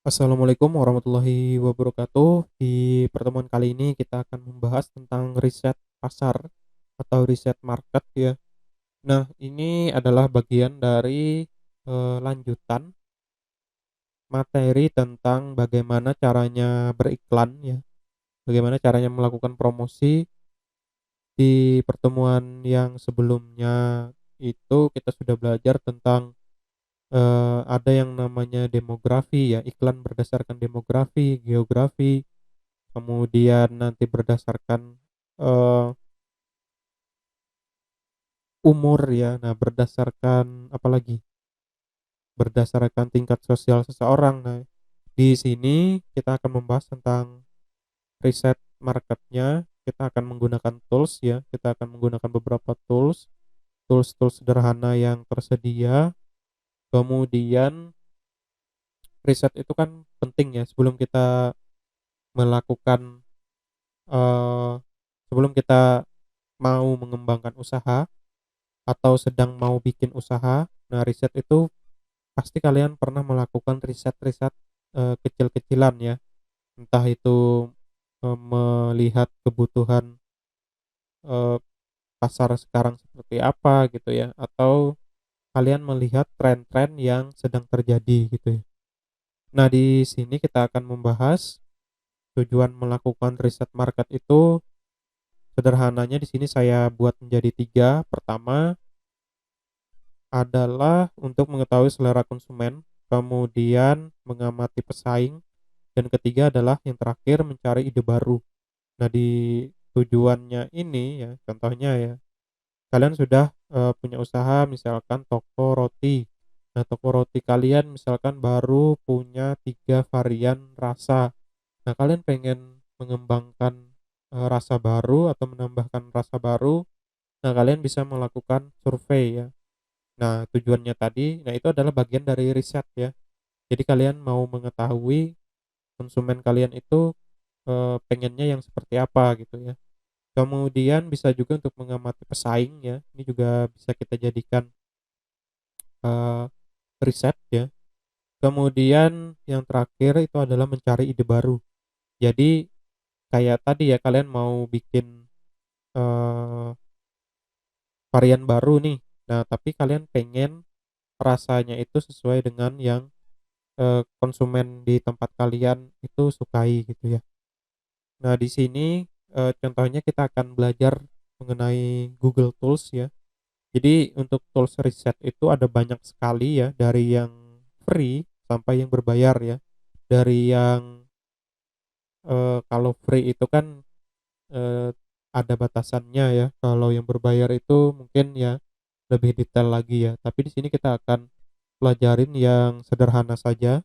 Assalamualaikum warahmatullahi wabarakatuh. Di pertemuan kali ini kita akan membahas tentang riset pasar atau riset market ya. Nah, ini adalah bagian dari lanjutan materi tentang bagaimana caranya beriklan ya, bagaimana caranya melakukan promosi. Di pertemuan yang sebelumnya itu kita sudah belajar tentang ada yang namanya demografi ya, iklan berdasarkan demografi, geografi. Kemudian nanti berdasarkan, eee, umur ya. Nah, berdasarkan apalagi, berdasarkan tingkat sosial seseorang. Nah, di sini kita akan membahas tentang riset marketnya. Kita akan menggunakan tools ya, kita akan menggunakan beberapa tools sederhana yang tersedia. Kemudian riset itu kan penting ya sebelum kita melakukan, eee, sebelum kita mau mengembangkan usaha atau sedang mau bikin usaha. Nah, riset itu pasti kalian pernah melakukan riset-riset, kecil-kecilan ya, entah itu, melihat kebutuhan, eee, pasar sekarang seperti apa gitu ya, atau kalian melihat tren-tren yang sedang terjadi gitu ya. Nah, di sini kita akan membahas tujuan melakukan riset market itu. Sederhananya di sini saya buat menjadi 3. Pertama adalah untuk mengetahui selera konsumen, kemudian mengamati pesaing, dan ketiga adalah yang terakhir mencari ide baru. Nah, di tujuannya ini ya, contohnya ya, kalian sudah, punya usaha misalkan toko roti. Nah, toko roti kalian misalkan baru punya 3 varian rasa. Nah, kalian pengen mengembangkan, rasa baru atau menambahkan rasa baru. Nah, kalian bisa melakukan survei ya. Nah, tujuannya tadi, nah itu adalah bagian dari riset ya. Jadi kalian mau mengetahui konsumen kalian itu, pengennya yang seperti apa gitu ya. Kemudian bisa juga untuk mengamati pesaing ya, ini juga bisa kita jadikan, eee, riset ya. Kemudian yang terakhir itu adalah mencari ide baru. Jadi kayak tadi ya, kalian mau bikin, eee, varian baru nih. Nah, tapi kalian pengen rasanya itu sesuai dengan yang konsumen di tempat kalian itu sukai gitu ya. Nah, di sini, contohnya kita akan belajar mengenai Google Tools ya. Jadi untuk tools riset itu ada banyak sekali ya, dari yang free sampai yang berbayar ya. Dari yang, kalau free itu kan, eee, ada batasannya ya, kalau yang berbayar itu mungkin ya lebih detail lagi ya. Tapi di sini kita akan pelajarin yang sederhana saja.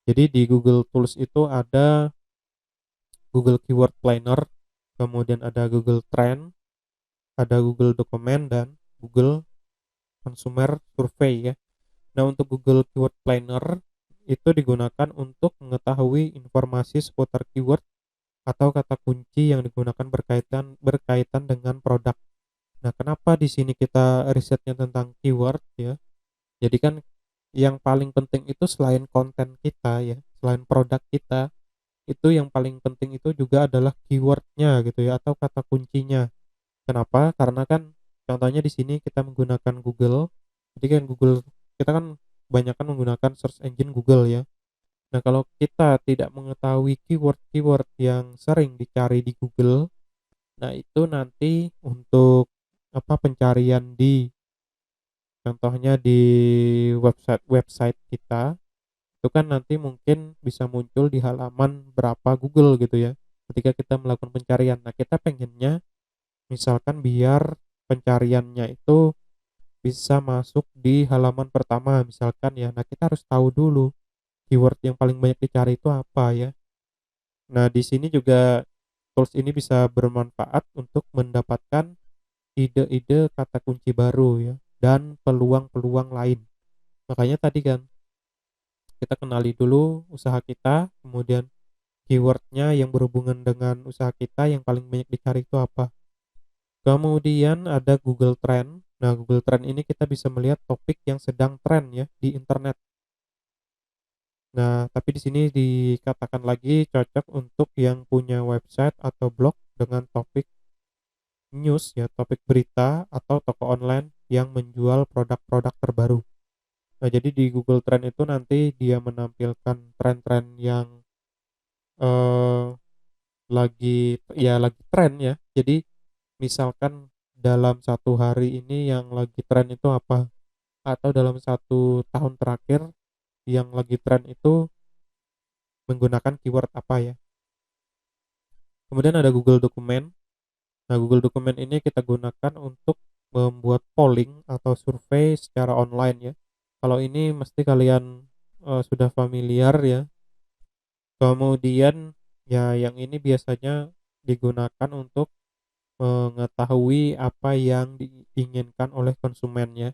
Jadi di Google Tools itu ada Google Keyword Planner, kemudian ada Google Trend, ada Google Dokumen, dan Google Consumer Survey ya. Nah, untuk Google Keyword Planner itu digunakan untuk mengetahui informasi seputar keyword atau kata kunci yang digunakan berkaitan berkaitan dengan produk. Nah, kenapa di sini kita risetnya tentang keyword ya? Jadi kan yang paling penting itu selain konten kita ya, selain produk kita, itu yang paling penting itu juga adalah keyword-nya gitu ya, atau kata kuncinya. Kenapa? Karena kan contohnya di sini kita menggunakan Google. Jadi kan Google, kita kan kebanyakan menggunakan search engine Google ya. Nah, kalau kita tidak mengetahui keyword-keyword yang sering dicari di Google, nah itu nanti untuk pencarian di, contohnya di website-website kita, itu kan nanti mungkin bisa muncul di halaman berapa Google gitu ya, ketika kita melakukan pencarian. Nah, kita pengennya misalkan biar pencariannya itu bisa masuk di halaman pertama misalkan ya. Nah, kita harus tahu dulu keyword yang paling banyak dicari itu apa ya. Nah, di sini juga tools ini bisa bermanfaat untuk mendapatkan ide-ide kata kunci baru ya, dan peluang-peluang lain. Makanya tadi kan kita kenali dulu usaha kita, kemudian keyword-nya yang berhubungan dengan usaha kita yang paling banyak dicari itu apa. Kemudian ada Google Trend. Nah, Google Trend ini kita bisa melihat topik yang sedang tren ya di internet. Nah, tapi di sini dikatakan lagi cocok untuk yang punya website atau blog dengan topik news ya, topik berita atau toko online yang menjual produk-produk terbaru. Nah, jadi di Google Trend itu nanti dia menampilkan tren-tren yang eh, lagi tren ya. Jadi misalkan dalam satu hari ini yang lagi tren itu apa, atau dalam satu tahun terakhir yang lagi tren itu menggunakan keyword apa ya. Kemudian ada Google Dokumen. Nah, Google Dokumen ini kita gunakan untuk membuat polling atau survei secara online ya. Kalau ini mesti kalian sudah familiar ya. Kemudian ya yang ini biasanya digunakan untuk mengetahui apa yang diinginkan oleh konsumennya.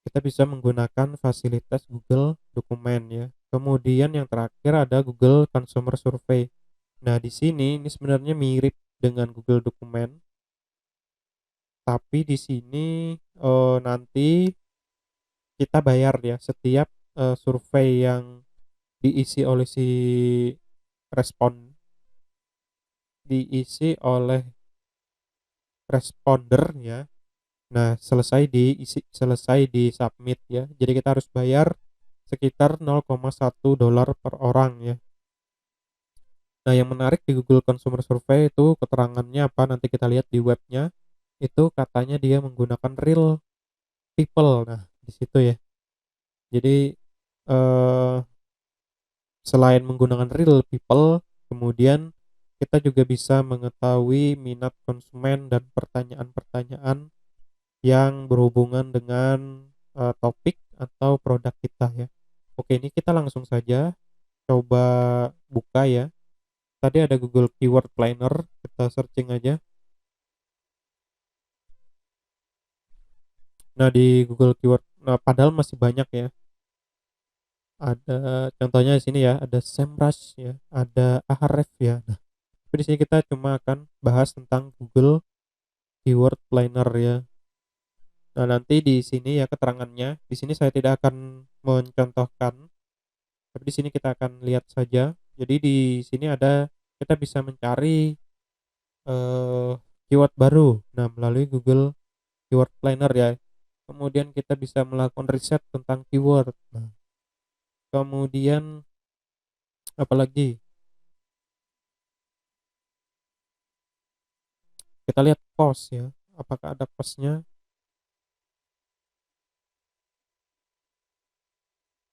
Kita bisa menggunakan fasilitas Google Dokumen ya. Kemudian yang terakhir ada Google Consumer Survey. Nah, di sini ini sebenarnya mirip dengan Google Dokumen, tapi di sini nanti kita bayar ya setiap survei yang diisi oleh si respon diisi oleh responder ya. Nah, selesai di submit ya. Jadi kita harus bayar sekitar $0,1 per orang ya. Nah, yang menarik di Google Consumer Survey itu keterangannya apa, nanti kita lihat di webnya. Itu katanya dia menggunakan real people. Nah, di situ ya. Jadi eh selain menggunakan real people, kemudian kita juga bisa mengetahui minat konsumen dan pertanyaan-pertanyaan yang berhubungan dengan topik atau produk kita ya. Oke, ini kita langsung saja coba buka ya. Tadi ada Google Keyword Planner, kita searching aja. Nah, di Google Keyword, nah padahal masih banyak ya. Ada contohnya di sini ya, ada SEMrush ya, ada Ahrefs ya. Nah, tapi di sini kita cuma akan bahas tentang Google Keyword Planner ya. Nah, nanti di sini ya keterangannya. Di sini saya tidak akan mencontohkan, tapi di sini kita akan lihat saja. Jadi di sini ada kita bisa mencari eh, keyword baru. Nah, melalui Google Keyword Planner ya. Kemudian kita bisa melakukan riset tentang keyword. Nah, kemudian apalagi kita lihat cost ya. Apakah ada costnya?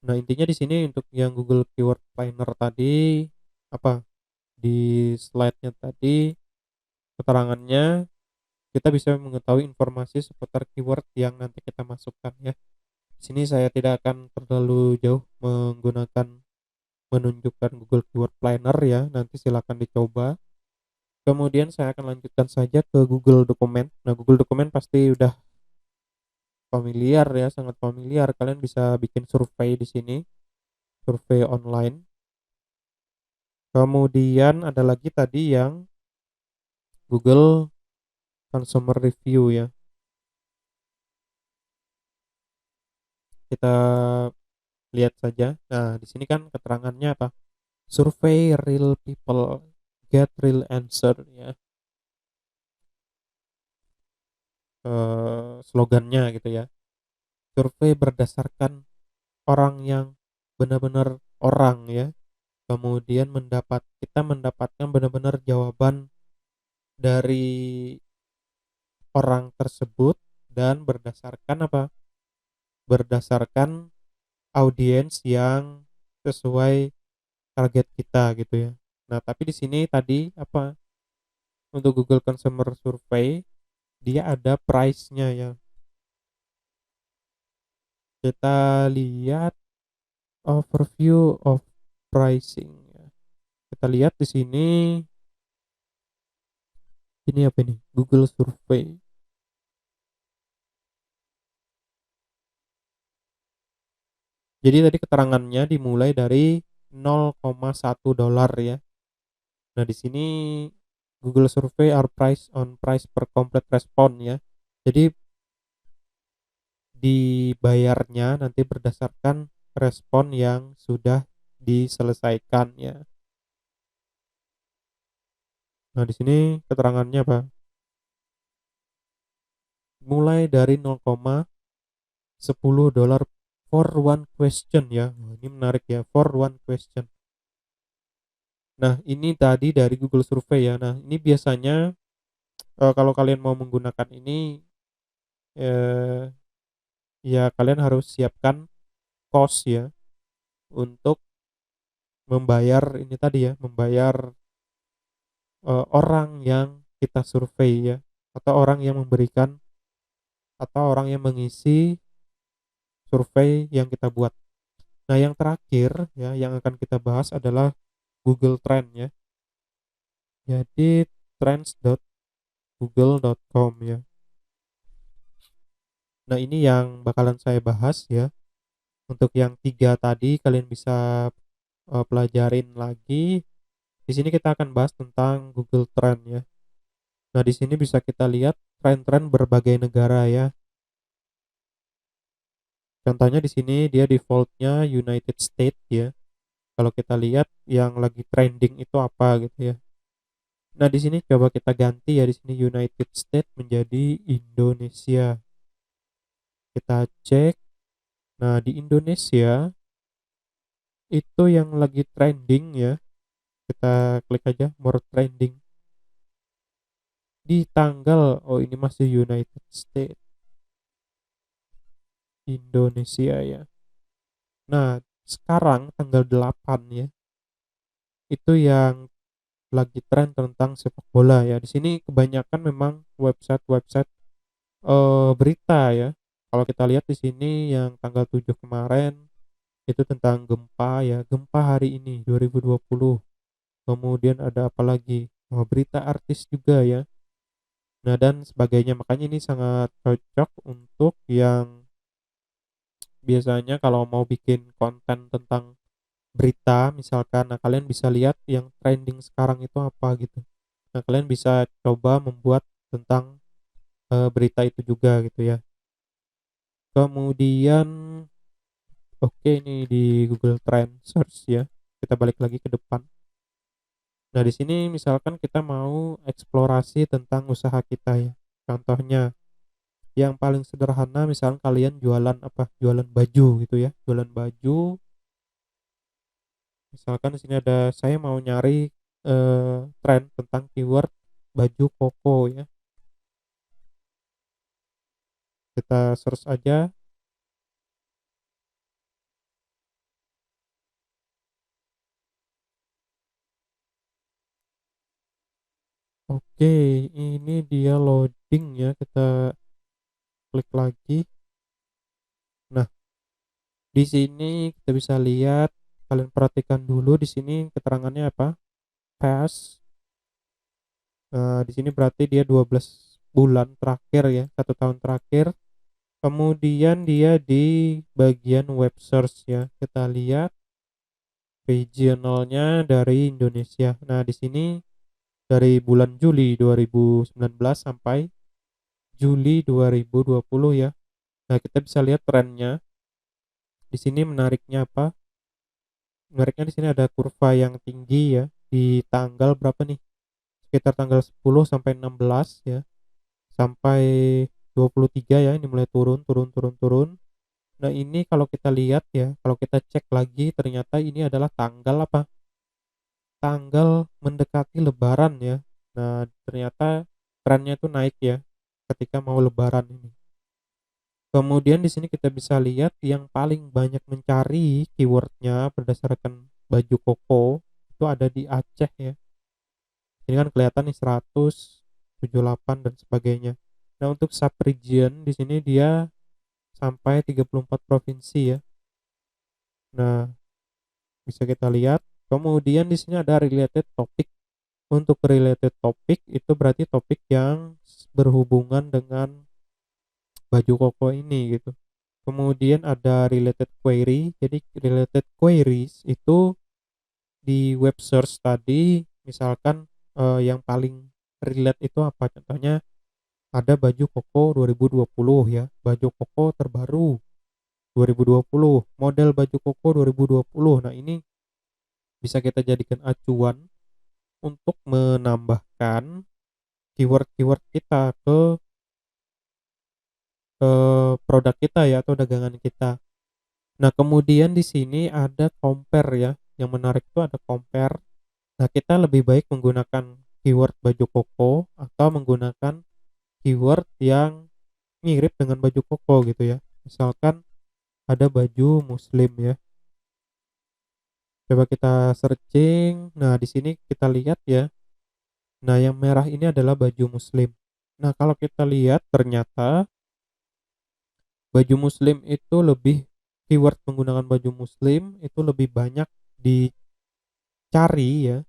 Nah, intinya di sini untuk yang Google Keyword Planner tadi apa di slide-nya tadi keterangannya kita bisa mengetahui informasi seputar keyword yang nanti kita masukkan ya. Di sini saya tidak akan terlalu jauh menggunakan menunjukkan Google Keyword Planner ya, nanti silakan dicoba. Kemudian saya akan lanjutkan saja ke Google Dokumen. Nah, Google Dokumen pasti udah familiar ya, sangat familiar. Kalian bisa bikin survei di sini, survei online. Kemudian ada lagi tadi yang Google Consumer Review ya. Kita lihat saja. Nah, di sini kan keterangannya apa? Survey real people, get real answer ya. Slogannya gitu ya. Survei berdasarkan orang yang benar-benar orang ya. Kemudian kita mendapatkan benar-benar jawaban dari orang tersebut dan berdasarkan apa? Berdasarkan audiens yang sesuai target kita gitu ya. Nah, tapi di sini tadi apa? Untuk Google Consumer Survey dia ada price-nya ya. Kita lihat overview of pricing ya. Kita lihat di sini ini apa ini? Google Survey. Jadi tadi keterangannya dimulai dari $0,1 ya. Nah, di sini Google Survey are price on price per complete response ya. Jadi dibayarnya nanti berdasarkan respon yang sudah diselesaikan ya. Nah, di sini keterangannya apa? Mulai dari 0,10 dolar for one question ya. Wah, ini menarik ya, for one question. Nah, ini tadi dari Google Survey ya. Nah, ini biasanya kalau kalian mau menggunakan ini eh, ya kalian harus siapkan cost ya untuk membayar ini tadi ya, membayar orang yang kita survei ya, atau orang yang memberikan atau orang yang mengisi survei yang kita buat. Nah, yang terakhir ya yang akan kita bahas adalah Google Trend ya. Jadi trends.google.com ya. Nah, ini yang bakalan saya bahas ya. Untuk yang tiga tadi kalian bisa pelajarin lagi. Di sini kita akan bahas tentang Google Trend ya. Nah, di sini bisa kita lihat tren-tren berbagai negara ya. Contohnya di sini dia defaultnya United States ya. Kalau kita lihat yang lagi trending itu apa gitu ya. Nah, di sini coba kita ganti ya, di sini United States menjadi Indonesia. Kita cek. Nah, di Indonesia itu yang lagi trending ya. Kita klik aja more trending. Di tanggal, oh ini masih United States, Indonesia ya. Nah, sekarang tanggal 8 ya. Itu yang lagi tren tentang sepak bola ya. Di sini kebanyakan memang website-website berita ya. Kalau kita lihat di sini yang tanggal 7 kemarin itu tentang gempa ya, gempa hari ini 2020. Kemudian ada apa lagi? Oh, berita artis juga ya. Nah, dan sebagainya. Makanya ini sangat cocok untuk yang biasanya kalau mau bikin konten tentang berita misalkan. Nah, kalian bisa lihat yang trending sekarang itu apa gitu. Nah, kalian bisa coba membuat tentang berita itu juga gitu ya. Kemudian oke, ini di Google Trend Search ya. Kita balik lagi ke depan. Nah, di sini misalkan kita mau eksplorasi tentang usaha kita ya. Contohnya yang paling sederhana misalkan kalian jualan apa? Jualan baju gitu ya. Jualan baju. Misalkan di sini ada saya mau nyari tren tentang keyword baju koko ya. Kita search aja. Oke, ini dia loading ya. Kita klik lagi. Nah, di sini kita bisa lihat, kalian perhatikan dulu di sini keterangannya apa? Past. Di sini berarti dia 12 bulan terakhir ya, 1 tahun terakhir. Kemudian dia di bagian web search ya. Kita lihat regionalnya dari Indonesia. Nah, di sini dari bulan Juli 2019 sampai Juli 2020 ya. Nah, kita bisa lihat trennya. Di sini menariknya apa? Menariknya di sini ada kurva yang tinggi ya di tanggal berapa nih? Sekitar tanggal 10 sampai 16 ya. Sampai 23 ya, ini mulai turun turun turun turun. Nah, ini kalau kita lihat ya, kalau kita cek lagi ternyata ini adalah tanggal apa? Tanggal mendekati lebaran ya. Nah, ternyata trennya itu naik ya ketika mau lebaran ini. Kemudian di sini kita bisa lihat yang paling banyak mencari keywordnya berdasarkan baju koko itu ada di Aceh ya. Ini kan kelihatan nih 178 dan sebagainya. Nah, untuk sub region di sini dia sampai 34 provinsi ya. Nah, bisa kita lihat. Kemudian di sini ada related topic. Untuk related topic itu berarti topik yang berhubungan dengan baju koko ini gitu. Kemudian ada related query. Jadi related queries itu di web search tadi misalkan yang paling relate itu apa? Contohnya ada baju koko 2020 ya, baju koko terbaru 2020, model baju koko 2020. Nah, ini bisa kita jadikan acuan untuk menambahkan keyword-keyword kita ke produk kita ya atau dagangan kita. Nah, kemudian di sini ada compare ya. Yang menarik itu ada compare. Nah, kita lebih baik menggunakan keyword baju koko atau menggunakan keyword yang mirip dengan baju koko gitu ya. Misalkan ada baju muslim ya. Coba kita searching. Nah, di sini kita lihat ya. Nah, yang merah ini adalah baju muslim. Nah, kalau kita lihat ternyata baju muslim itu lebih keyword menggunakan baju muslim itu lebih banyak dicari ya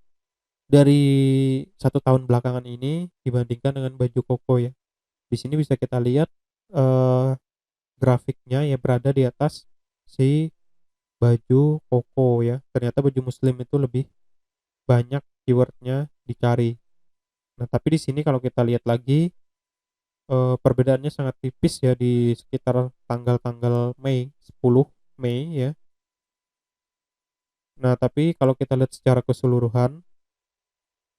dari 1 tahun belakangan ini dibandingkan dengan baju koko ya. Di sini bisa kita lihat eh, grafiknya ya berada di atas si baju koko ya. Ternyata baju muslim itu lebih banyak keywordnya dicari. Nah, tapi di sini kalau kita lihat lagi perbedaannya sangat tipis ya di sekitar tanggal-tanggal Mei, 10 Mei ya. Nah, tapi kalau kita lihat secara keseluruhan,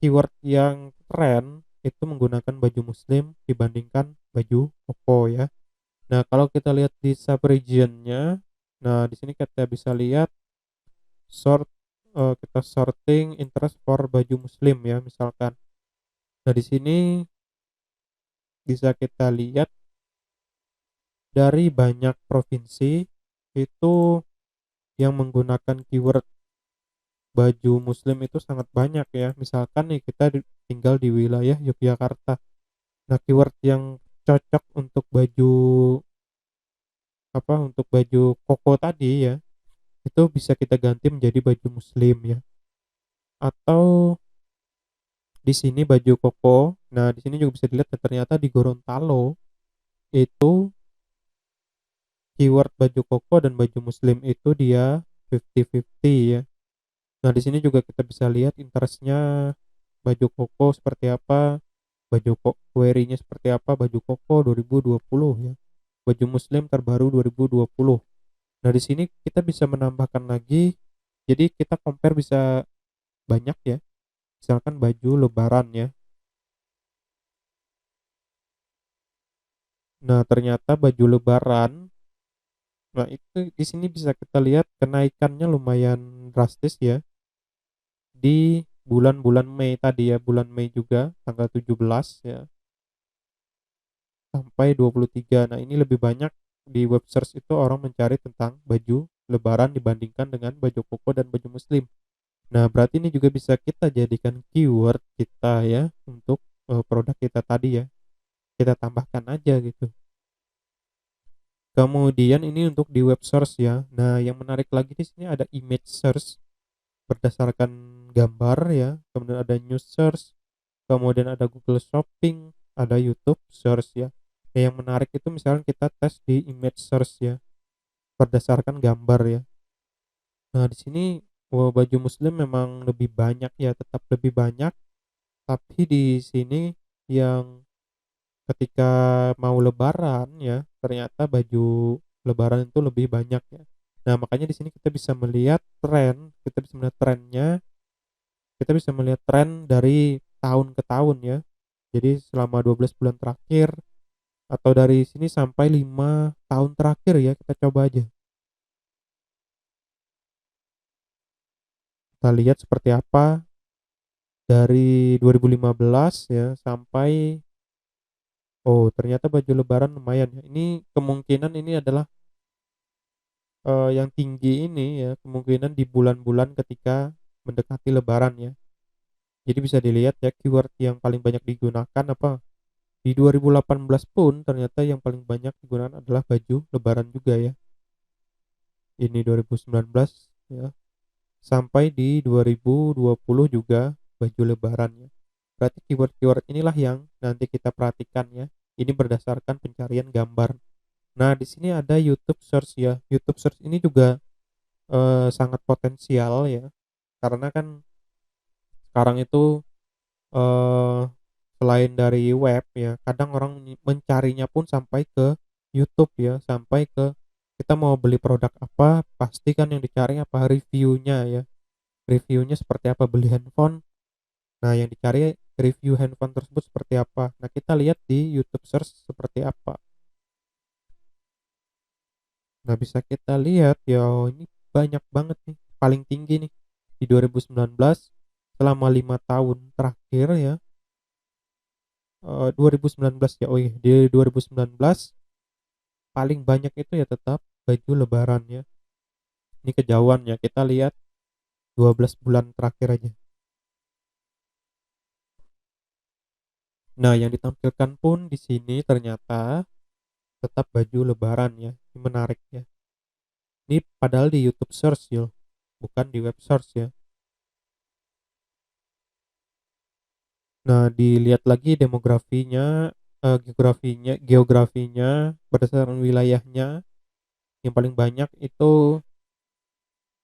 keyword yang tren itu menggunakan baju muslim dibandingkan baju koko ya. Nah, kalau kita lihat di sub-region-nya, nah di sini kita bisa lihat sort kita sorting interest for baju muslim ya misalkan. Nah, di sini bisa kita lihat dari banyak provinsi itu yang menggunakan keyword baju muslim itu sangat banyak ya. Misalkan nih kita tinggal di wilayah Yogyakarta. Nah, keyword yang cocok untuk baju untuk baju koko tadi ya, itu bisa kita ganti menjadi baju muslim ya. Atau di sini baju koko. Nah, di sini juga bisa dilihat dan ternyata di Gorontalo itu keyword baju koko dan baju muslim itu dia 50-50 ya. Nah, di sini juga kita bisa lihat interestnya baju koko seperti apa, baju query-nya seperti apa, baju koko 2020 ya. Baju muslim terbaru 2020. Nah, di sini kita bisa menambahkan lagi. Jadi kita compare bisa banyak ya. Misalkan baju lebaran ya. Nah, ternyata baju lebaran, nah itu di sini bisa kita lihat kenaikannya lumayan drastis ya. Di bulan-bulan Mei tadi ya, bulan Mei juga tanggal 17 ya sampai 23. Nah, ini lebih banyak di web search itu orang mencari tentang baju lebaran dibandingkan dengan baju koko dan baju muslim. Nah, berarti ini juga bisa kita jadikan keyword kita ya untuk produk kita tadi ya. Kita tambahkan aja gitu. Kemudian ini untuk di web search ya. Nah, yang menarik lagi di sini ada image search berdasarkan gambar ya. Kemudian ada news search, kemudian ada Google Shopping, ada YouTube search ya. Nah, yang menarik itu misalnya kita tes di image search ya berdasarkan gambar ya. Nah, di sini baju muslim memang lebih banyak ya, tetap lebih banyak, tapi di sini yang ketika mau lebaran ya, ternyata baju lebaran itu lebih banyak ya. Nah, makanya di sini kita bisa melihat tren, kita bisa melihat trennya, kita bisa melihat tren dari tahun ke tahun ya. Jadi selama 12 bulan terakhir atau dari sini sampai 5 tahun terakhir ya, kita coba aja. Kita lihat seperti apa dari 2015 ya sampai oh ternyata baju lebaran lumayan ya. Ini kemungkinan ini adalah yang tinggi ini ya kemungkinan di bulan-bulan ketika mendekati lebaran ya. Jadi bisa dilihat ya keyword yang paling banyak digunakan apa di 2018 pun ternyata yang paling banyak digunakan adalah baju lebaran juga ya. Ini 2019 ya sampai di 2020 juga baju lebaran ya. Berarti keyword-keyword inilah yang nanti kita perhatikan ya. Ini berdasarkan pencarian gambar. Nah, di sini ada YouTube search ya. YouTube search ini juga sangat potensial ya. Karena kan sekarang itu eh selain dari web ya, kadang orang mencarinya pun sampai ke YouTube ya, sampai ke kita mau beli produk apa, pasti kan yang dicari apa reviewnya ya. reviewnya seperti apa, beli handphone. Nah, yang dicari review handphone tersebut seperti apa. Nah, kita lihat di YouTube search seperti apa. Nah, bisa kita lihat ya, oh, ini banyak banget nih, paling tinggi nih di 2019 selama 5 tahun terakhir ya. 2019 ya, oh iya, di 2019 paling banyak itu ya tetap baju lebaran ya. Ini kejauhan ya, kita lihat 12 bulan terakhir aja. Nah, yang ditampilkan pun di sini ternyata tetap baju lebaran ya. Ini menarik ya. Ini padahal di YouTube search ya, bukan di web search ya. Nah, dilihat lagi demografinya, geografinya berdasarkan wilayahnya. Yang paling banyak itu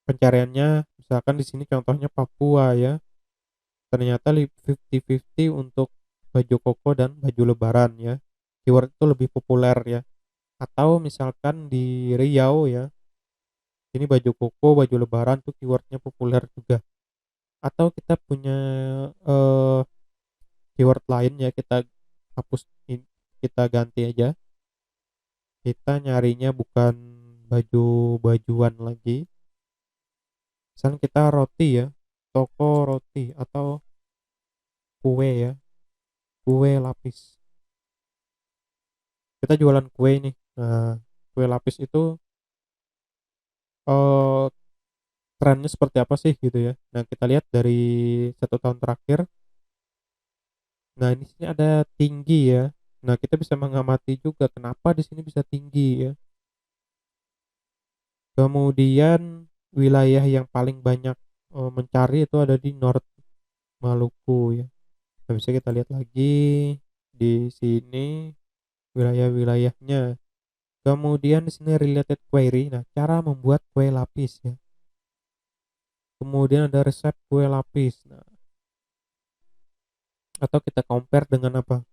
pencariannya, misalkan di sini contohnya Papua ya. Ternyata 50-50 untuk baju koko dan baju lebaran ya. Keyword itu lebih populer ya. Atau misalkan di Riau ya, ini baju koko, baju lebaran tuh keywordnya populer juga. Atau kita punya eh, keyword lain ya, kita hapus, kita ganti aja. Kita nyarinya bukan baju-bajuan lagi. Misalnya kita roti ya, toko roti atau kue ya, kue lapis. Kita jualan kue nih. Nah, kue lapis itu eh trennya seperti apa sih gitu ya. Nah, kita lihat dari 1 tahun terakhir. Nah, ini sini ada tinggi ya. Nah, kita bisa mengamati juga kenapa di sini bisa tinggi ya. Kemudian wilayah yang paling banyak mencari itu ada di North Maluku ya. Nah, bisa kita lihat lagi di sini wilayah-wilayahnya. Kemudian di sini related query. Nah, cara membuat kue lapis ya. Kemudian ada resep kue lapis. Nah, atau kita compare dengan apa?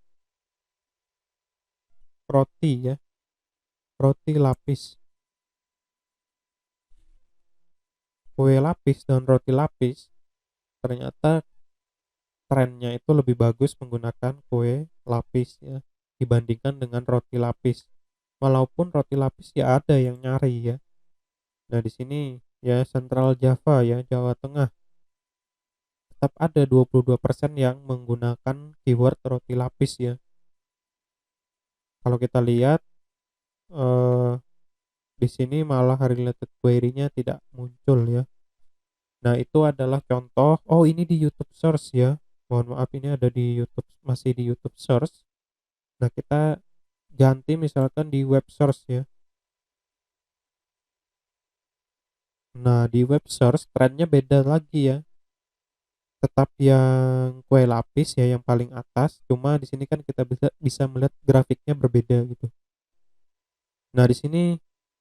Roti ya, roti lapis. Kue lapis dan roti lapis ternyata trennya itu lebih bagus menggunakan kue lapis ya dibandingkan dengan roti lapis. Walaupun roti lapis ya ada yang nyari ya. Nah, di sini ya Central Java ya, Jawa Tengah, tetap ada 22% yang menggunakan keyword roti lapis ya. Kalau kita lihat eh, di sini malah related query-nya tidak muncul ya. Nah, itu adalah contoh. Oh, ini di YouTube Search ya. Mohon maaf, ini ada di YouTube, masih di YouTube Search. Nah, kita ganti misalkan di web search ya. Nah, di web search trennya beda lagi ya. Tetap yang kue lapis ya yang paling atas. Cuma di sini kan kita bisa bisa melihat grafiknya berbeda gitu. Nah, di sini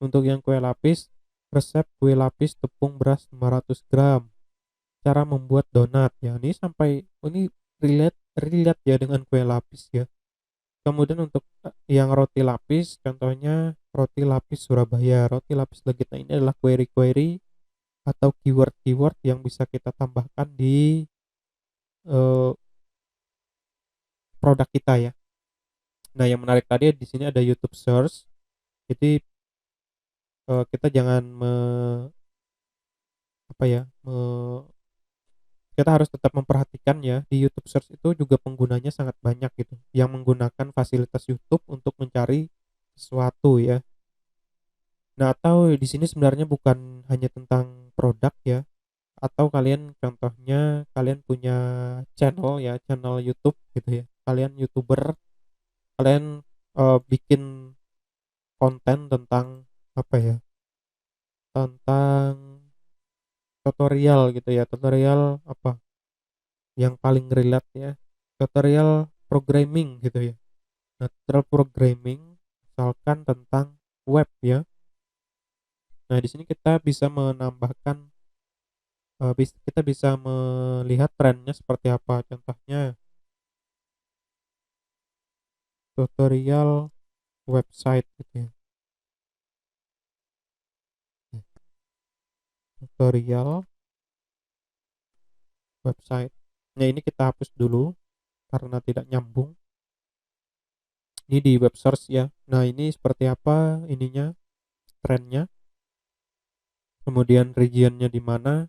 untuk yang kue lapis, resep kue lapis tepung beras 500 gram. Cara membuat donat ya, ini sampai ini relate relate ya dengan kue lapis ya. Kemudian untuk yang roti lapis, contohnya roti lapis Surabaya, roti lapis Legit. Nah, ini adalah query-query atau keyword-keyword yang bisa kita tambahkan di eh, produk kita ya. Nah, yang menarik tadi di sini ada YouTube Search. Jadi kita jangan apa ya, kita harus tetap memperhatikan ya, di YouTube Search itu juga penggunanya sangat banyak gitu yang menggunakan fasilitas YouTube untuk mencari sesuatu ya. Nah, atau di sini sebenarnya bukan hanya tentang produk ya, atau kalian contohnya kalian punya channel ya, channel YouTube gitu ya. Kalian YouTuber, kalian bikin konten tentang apa ya? Tentang tutorial gitu ya. Tutorial apa? Yang paling relate ya. Tutorial programming gitu ya. Nah, tutorial programming misalkan tentang web ya. Nah, di sini kita bisa menambahkan kita bisa melihat trennya seperti apa. Contohnya tutorial website gitu ya. Tutorial website. Nah, ini kita hapus dulu karena tidak nyambung. Ini di web source ya. Nah, ini seperti apa ininya, trennya, kemudian regionnya di mana,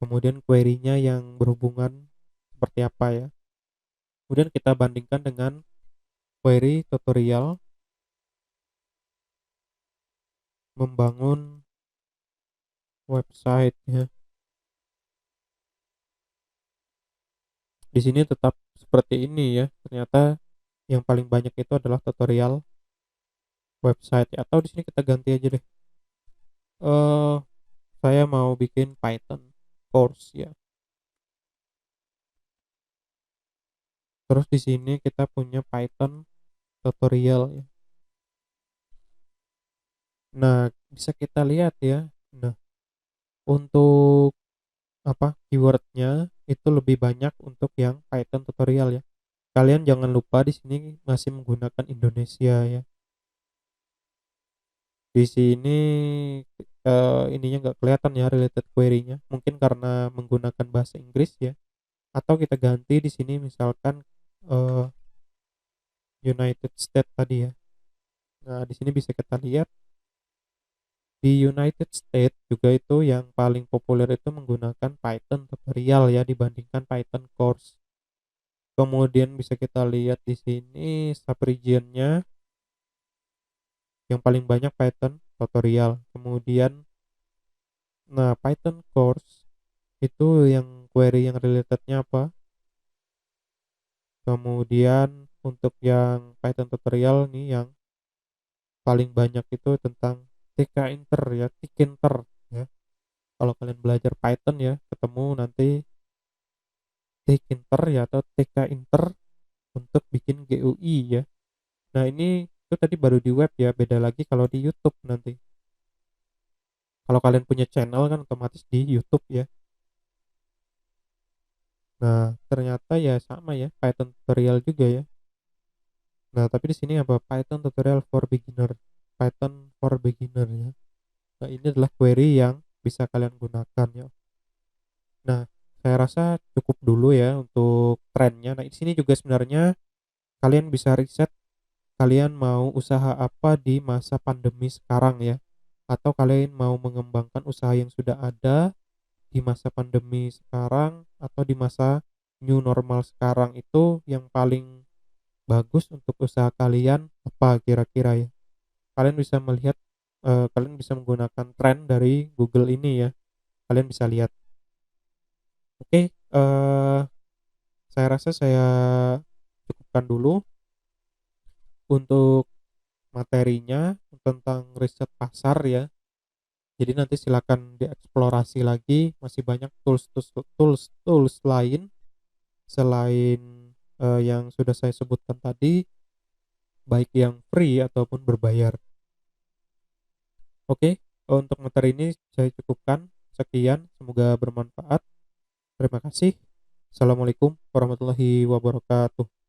kemudian query-nya yang berhubungan seperti apa ya. Kemudian kita bandingkan dengan query tutorial membangun website ya. Di sini tetap seperti ini ya. Ternyata yang paling banyak itu adalah tutorial website ya. Atau di sini kita ganti aja deh. Eh, saya mau bikin Python course ya. Terus di sini kita punya Python tutorial ya. Nah, bisa kita lihat ya. Nah, untuk keywordnya itu lebih banyak untuk yang Python tutorial ya. Kalian jangan lupa di sini masih menggunakan Indonesia ya. Di sini ininya nggak kelihatan ya related query-nya. Mungkin karena menggunakan bahasa Inggris ya. Atau kita ganti di sini misalkan eh, United States tadi ya. Nah, di sini bisa kita lihat di United States juga itu yang paling populer itu menggunakan Python tutorial ya dibandingkan Python course. Kemudian bisa kita lihat di sini subregionnya yang paling banyak Python tutorial. Kemudian nah Python course itu yang query yang relatednya apa. Kemudian untuk yang Python tutorial nih yang paling banyak itu tentang tkinter ya, tkinter ya. Kalau kalian belajar Python ya, ketemu nanti tkinter ya atau tkinter untuk bikin GUI ya. Nah, ini itu tadi baru di web ya, beda lagi kalau di YouTube nanti. Kalau kalian punya channel kan otomatis di YouTube ya. Nah, ternyata ya sama ya, Python tutorial juga ya. Nah, tapi di sini apa? Python tutorial for beginner. Python for beginner ya. Nah, ini adalah query yang bisa kalian gunakan ya. Nah, saya rasa cukup dulu ya untuk trennya. Nah, di sini juga sebenarnya kalian bisa riset kalian mau usaha apa di masa pandemi sekarang ya. Atau kalian mau mengembangkan usaha yang sudah ada di masa pandemi sekarang atau di masa new normal sekarang itu yang paling bagus untuk usaha kalian apa kira-kira ya. Kalian bisa melihat kalian bisa menggunakan tren dari Google ini ya. Kalian bisa lihat. Oke, saya rasa saya cukupkan dulu untuk materinya tentang riset pasar ya. Jadi nanti silakan dieksplorasi lagi, masih banyak tools lain selain yang sudah saya sebutkan tadi, baik yang free ataupun berbayar. Oke, untuk materi ini saya cukupkan. Sekian, semoga bermanfaat. Terima kasih. Assalamualaikum warahmatullahi wabarakatuh.